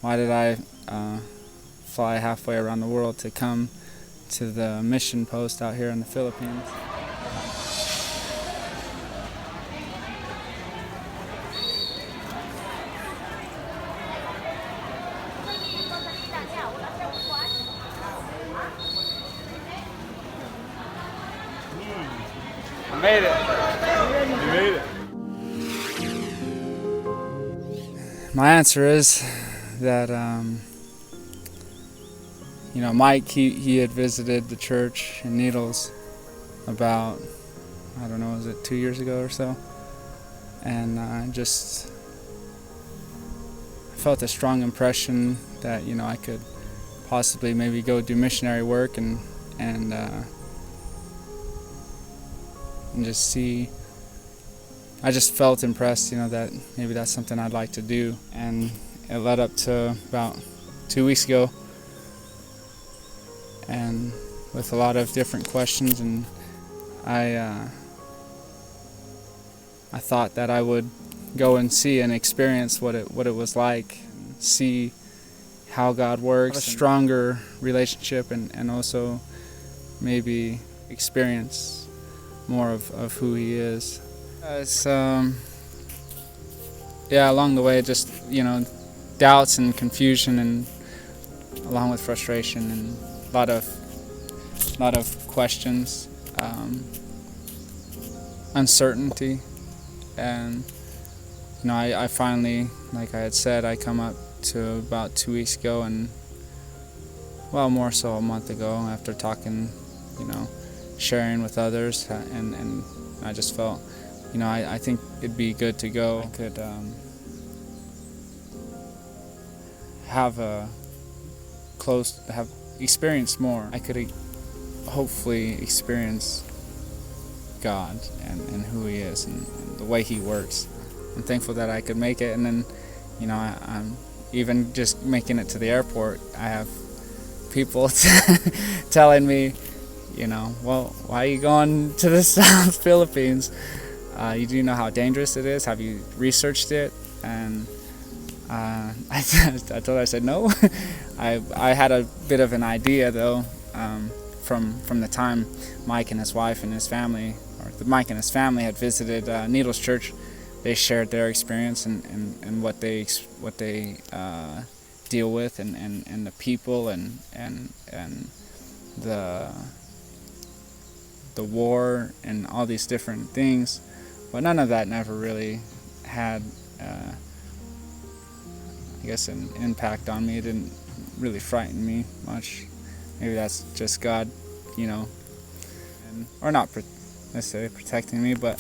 Why did I fly halfway around the world to come to the mission post out here in the Philippines? I made it. You made it. My answer is that Mike, he had visited the church in Needles about, I don't know, was it 2 years ago or so? And I felt a strong impression that, I could possibly maybe go do missionary work and just see. I just felt impressed, that maybe that's something I'd like to do. And it led up to about 2 weeks ago, and with a lot of different questions, and I thought that I would go and see and experience what it was like, see how God works, a stronger relationship, and also maybe experience more of who He is. It's along the way, just doubts and confusion, and along with frustration and a lot of questions, uncertainty, and I finally, like I had said, I come up to about 2 weeks ago, and more so a month ago, after talking, sharing with others, and I just felt, I think it'd be good to go. I could have experienced more. I could hopefully experience God and who He is and the way He works. I'm thankful that I could make it, and then, I'm even just making it to the airport. I have people telling me, well, why are you going to the South Philippines? You do know how dangerous it is? Have you researched it? And I told her, I said no. I had a bit of an idea though, from the time Mike and his wife and his family, Mike and his family had visited Needles Church. They shared their experience and what they deal with, and the people and the war and all these different things. But none of that never really had, I guess, an impact on me. It didn't really frighten me much. Maybe that's just God, or not necessarily protecting me, but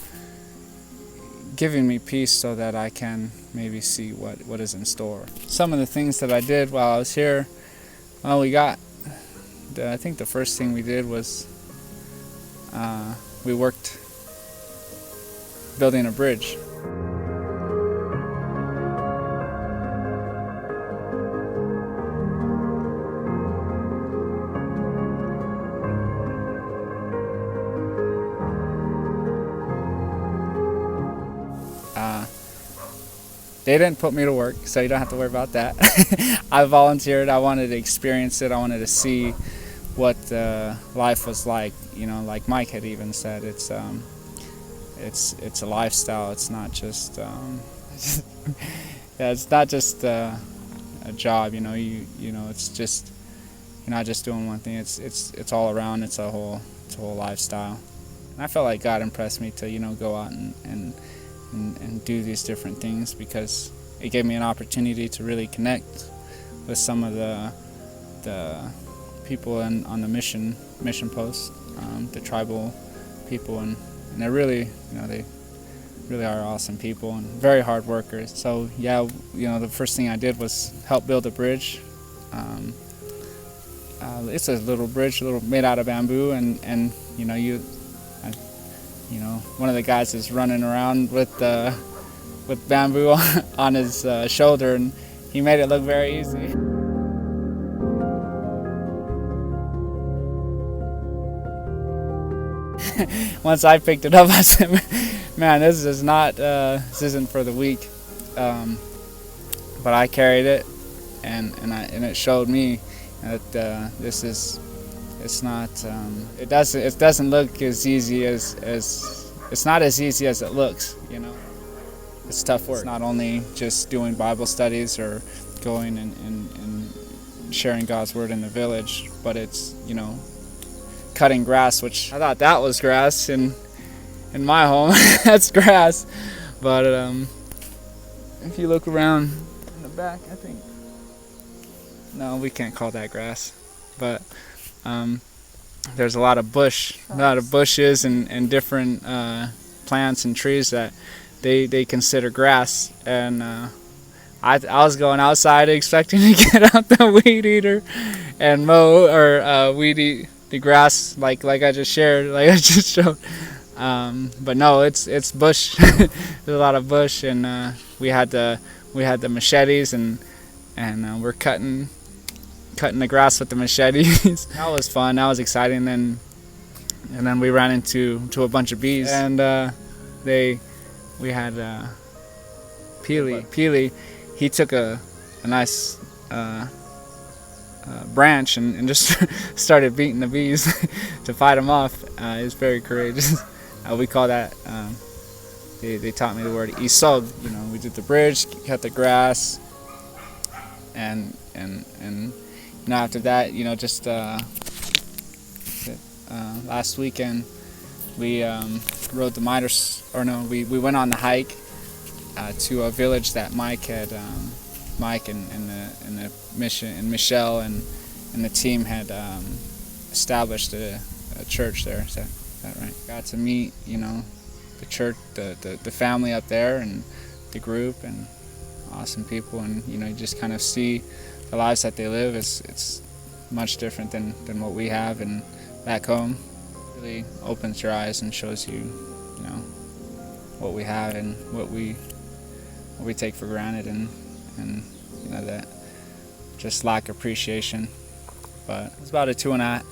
giving me peace so that I can maybe see what is in store. Some of the things that I did while I was here, I think the first thing we did was we worked building a bridge. They didn't put me to work, so you don't have to worry about that. I volunteered. I wanted to experience it. I wanted to see what life was like. Like Mike had even said, it's a lifestyle. It's not just it's not just a job. It's just you're not just doing one thing. It's all around. It's a whole lifestyle. And I felt like God impressed me to go out and do these different things, because it gave me an opportunity to really connect with some of the people on the mission post, the tribal people, and they're really, they really are awesome people and very hard workers. So the first thing I did was help build a bridge. It's a little bridge, made out of bamboo, and one of the guys is running around with bamboo on his shoulder, and he made it look very easy. Once I picked it up, I said, "Man, this isn't for the weak." But I carried it, and it showed me that this is, it's not, it doesn't look as easy as it's not as easy as it looks, you know. It's tough work. It's not only just doing Bible studies or going and sharing God's word in the village, but it's, you know, cutting grass, which I thought that was grass in my home. That's grass. But if you look around in the back, I think, no, we can't call that grass. But there's a lot of bushes and different plants and trees that they consider grass. And I was going outside expecting to get out the weed eater and mow or weed eat the grass like I just shared, like I just showed. But no, it's bush. There's a lot of bush, and we had the machetes, and we're cutting the grass with the machetes. That was fun. That was exciting. And then we ran into a bunch of bees, and we had Peely. He took a nice branch and just started beating the bees to fight them off. He was very courageous. We call that, they taught me the word isog. You know, we did the bridge, cut the grass, and you know, after that, you know, just last weekend we rode the Midas, or no, we went on the hike to a village that Mike and the mission and Michelle and the team had established a church there. Is that right? Got to meet, you know, the church, the family up there, and the group, and awesome people, and you know, you just kind of see the lives that they live. It's much different than what we have and back home. It really opens your eyes and shows you, you know, what we have and what we take for granted, and you know, that just lack appreciation. But it was about a two and a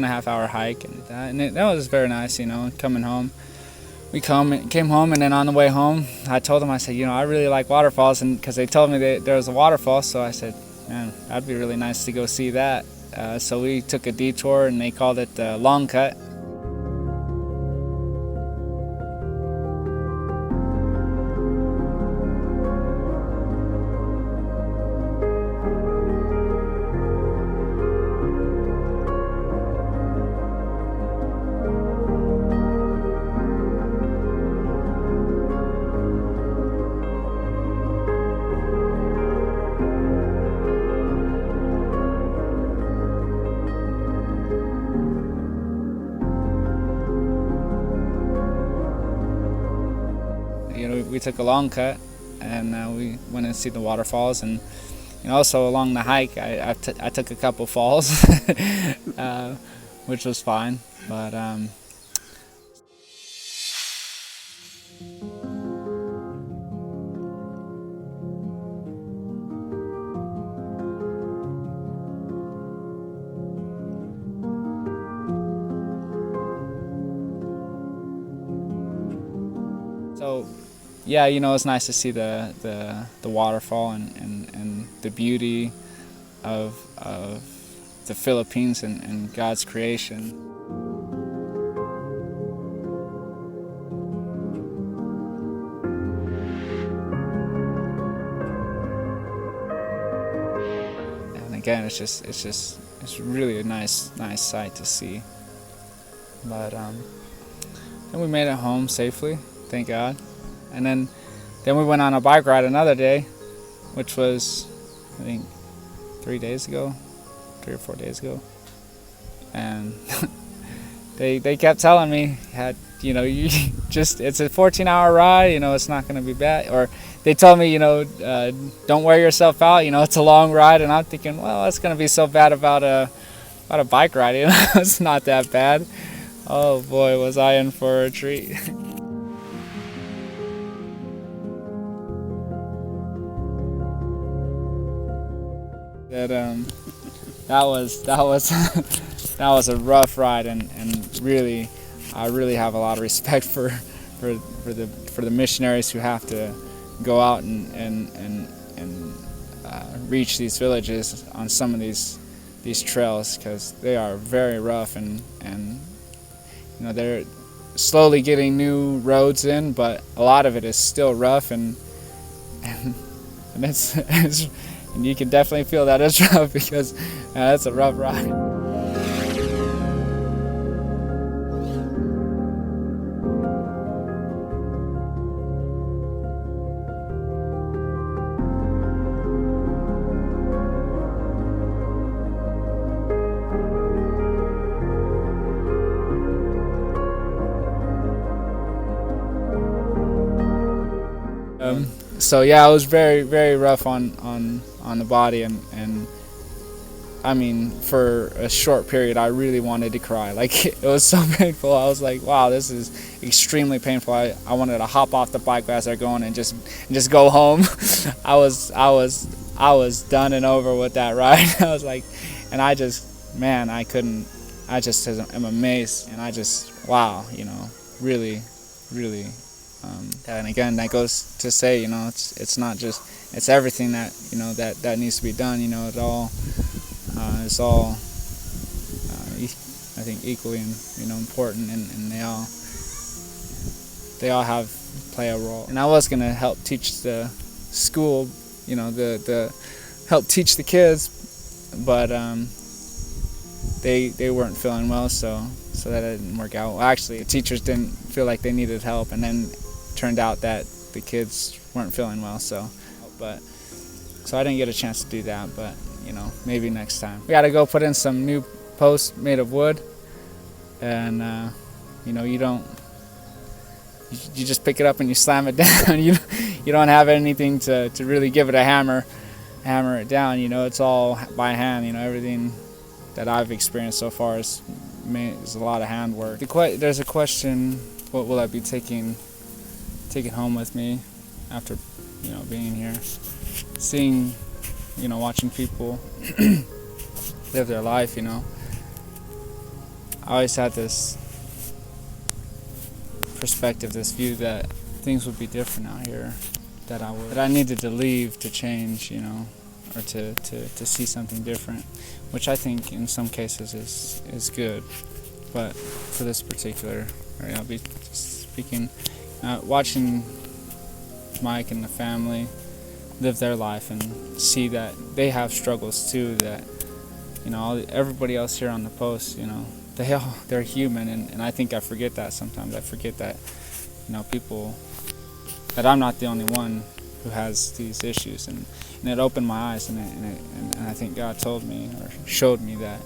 half hour hike, and that was very nice, you know. Coming home, we came home, and then on the way home, I told them, I said, you know, I really like waterfalls, and because they told me that there was a waterfall, so I said, man, that'd be really nice to go see that. So we took a detour, and they called it Long Cut. You know, we took a long cut, and we went and see the waterfalls, and you know, also along the hike, I took a couple falls, which was fine. But so, yeah, you know, it's nice to see the waterfall and the beauty of the Philippines and God's creation. And again, it's really a nice sight to see. But and we made it home safely, thank God. And then we went on a bike ride another day, which was, I think, 3 or 4 days ago. And they kept telling me, you know, it's a 14-hour ride, you know, it's not going to be bad. Or they told me, you know, don't wear yourself out, you know, it's a long ride. And I'm thinking, well, it's going to be so bad about a bike ride, you know, it's not that bad. Oh boy, was I in for a treat. That was a rough ride, and really, I really have a lot of respect for the missionaries who have to go out and reach these villages on some of these trails, because they are very rough, and they're slowly getting new roads in, but a lot of it is still rough, and it's and you can definitely feel that it's rough, because that's a rough ride. So yeah, it was very, very rough on the body, and I mean, for a short period I really wanted to cry. Like, it was so painful. I was like, wow, this is extremely painful. I wanted to hop off the bike as they're going and just go home. I was done and over with that ride. I was like, and I couldn't. I just am amazed, and wow, really, really. And again, that goes to say, it's not just, it's everything that that needs to be done. It's all I think equally important, and they all play a role. And I was gonna help teach the school, the help teach the kids, but they weren't feeling well, so that didn't work out. Well, actually, the teachers didn't feel like they needed help, and then turned out that the kids weren't feeling well, so I didn't get a chance to do that, but maybe next time. We got to go put in some new posts made of wood, and you just pick it up and you slam it down. You don't have anything to really give it a hammer it down. It's all by hand. Everything that I've experienced so far is a lot of handwork. There's a question: what will I be taking home with me after being here, seeing, watching people live their life. I always had this perspective, this view that things would be different out here, that I needed to leave to change, or to see something different, which I think in some cases is good. But for this particular area, I'll be speaking, watching Mike and the family live their life and see that they have struggles too, that everybody else here on the post, they're human, and I think I forget that sometimes. I forget that people, that I'm not the only one who has these issues, and it opened my eyes, and I think God told me or showed me that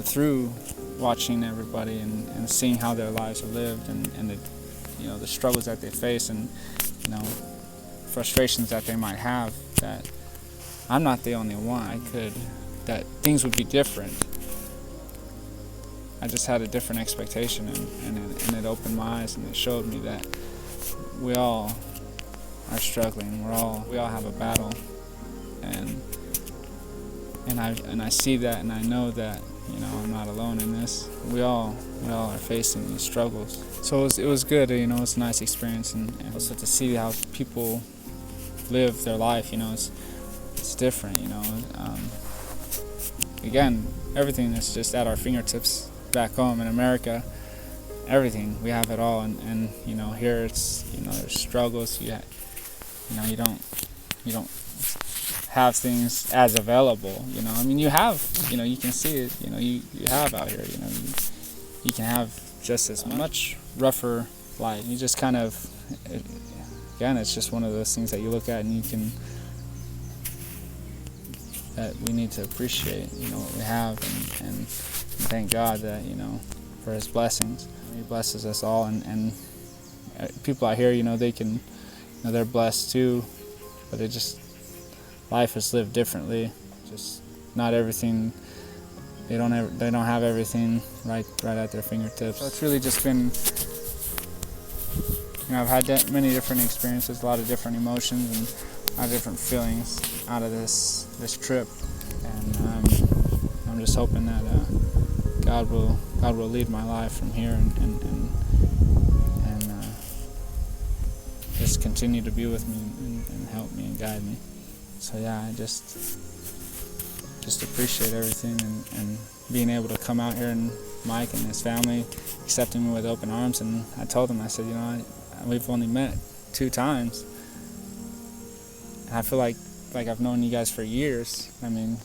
through watching everybody and seeing how their lives are lived, and the struggles that they face, and frustrations that they might have, that I'm not the only one. That things would be different. I just had a different expectation, and it opened my eyes, and it showed me that we all are struggling. We all have a battle, and I see that, and I know that I'm not alone in this. We all are facing these struggles. So it was good. It was a nice experience, and also to see how people live their life. It's different. Again, everything is just at our fingertips back home in America. Everything, we have it all, and here it's there's struggles. You don't have things as available. You have, you can see it. You have out here. You can have just as much rougher life. You just kind of, again, it's just one of those things that you look at, and you can, that we need to appreciate what we have, and thank God that for His blessings. He blesses us all, and people out here, they can, they're blessed too, but life is lived differently. Just not everything. They don't have everything right at their fingertips. So it's really just been, I've had many different experiences, a lot of different emotions, and a lot of different feelings out of this trip, and I'm just hoping that God will lead my life from here, and just continue to be with me and help me and guide me. So yeah, I just appreciate everything, and being able to come out here, and Mike and his family accepting me with open arms. And I told them, I said, we've only met 2 times. And I feel like I've known you guys for years. I mean,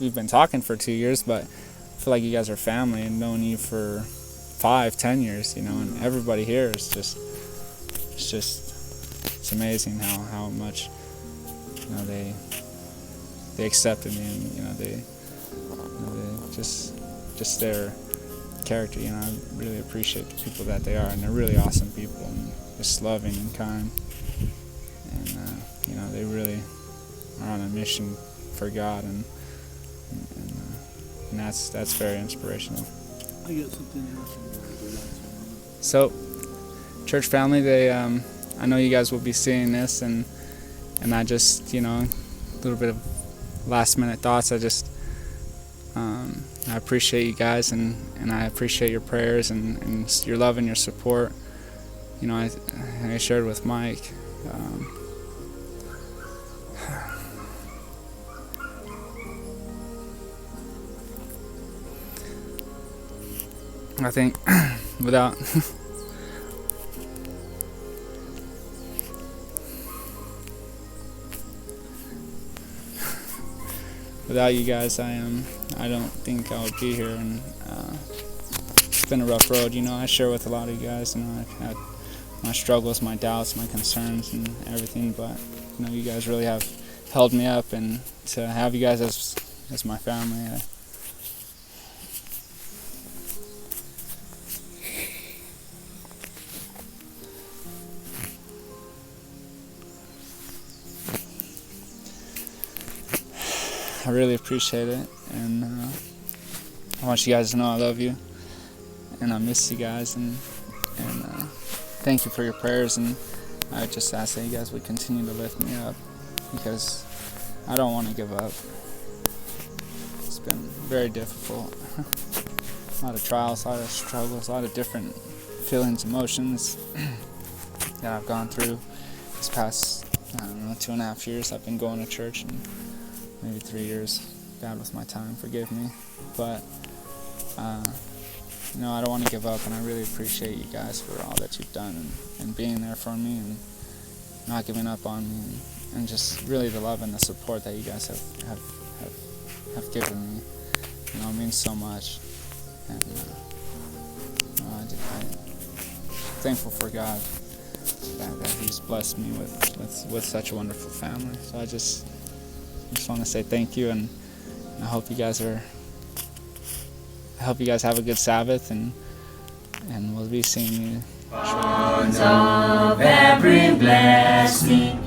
we've been talking for 2 years, but I feel like you guys are family, and known you for 5-10 years, and everybody here is it's amazing how much, they accepted me, and, they just their character, I really appreciate the people that they are, and they're really awesome people, and just loving and kind, and, they really are on a mission for God, and that's very inspirational. I got something else. So, church family, I know you guys will be seeing this, and I just, a little bit of last minute thoughts. I appreciate you guys, and I appreciate your prayers and your love and your support. I shared with Mike. I think without you guys, I don't think I would be here, and it's been a rough road. I share with a lot of you guys. I've had my struggles, my doubts, my concerns, and everything. But you guys really have held me up, and to have you guys as my family. I really appreciate it, and I want you guys to know I love you, and I miss you guys, and thank you for your prayers, and I just ask that you guys would continue to lift me up, because I don't want to give up. It's been very difficult. A lot of trials, a lot of struggles, a lot of different feelings, emotions that I've gone through this past, 2.5 years. I've been going to church, and maybe 3 years. God, with my time, forgive me. But, I don't want to give up, and I really appreciate you guys for all that you've done, and being there for me, and not giving up on me, and just really the love and the support that you guys have given me. It means so much. And I'm thankful for God that He's blessed me with such a wonderful family. So I just want to say thank you, and I hope you guys have a good Sabbath, and we'll be seeing you shortly. Of every blessing.